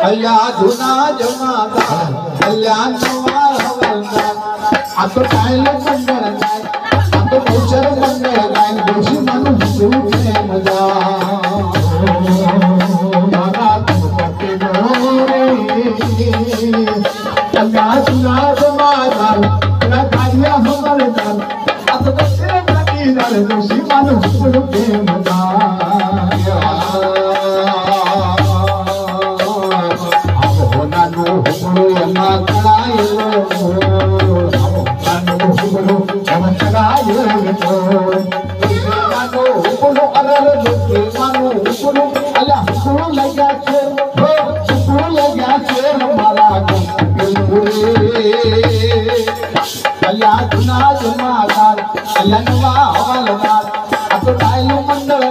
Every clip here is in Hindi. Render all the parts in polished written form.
अल्लाह धुना जमादार अल्लाह नवार हवलदार आप कायल मंडळ गाय आप गोचर मंडळ गाय दोषी माणूस सुखे मजा मारा तुमके गोरे अल्लाह धुना जमादार अल्लाह काया हवलदार आप गोचर मंडळ दोषी माणूस सुखे मजा अल्लाह धुना जमादार अल्लाह नवार आप कायल मंडळ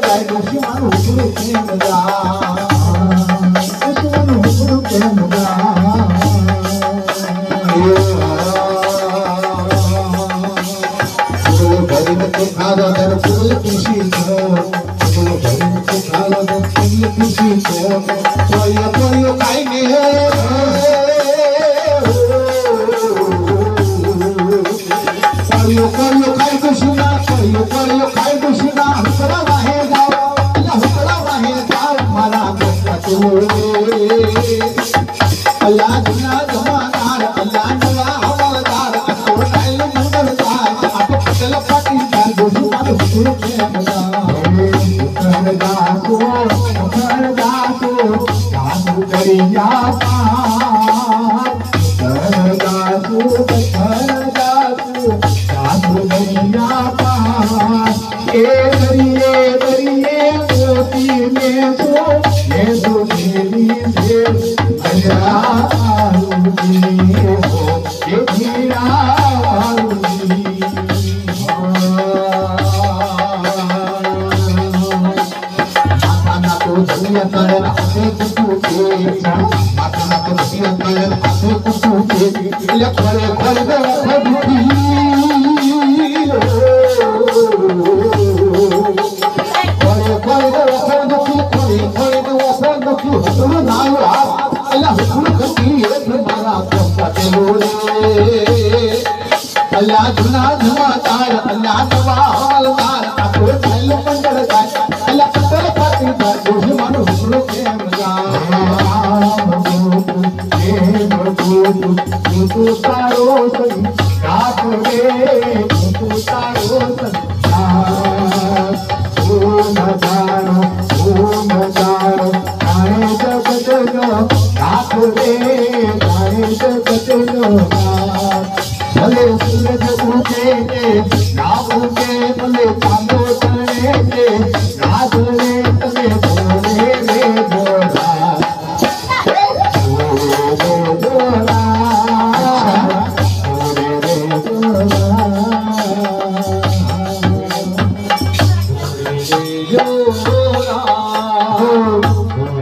गाय दोषी माणूस सुखे मजा दोषी माणूस सुखे मजा अल्लाह धुना धुआदार अल्लाह नवार आप कायल मंडळ गाय अल्लाह पटल पाटीदार दोषी माणूस सुखे मजा तू तारो सई रात रे तू तारो सई ओ नजारो आए जगत रात रे आए जगत भले सूरज उगे ना उगे भले चांद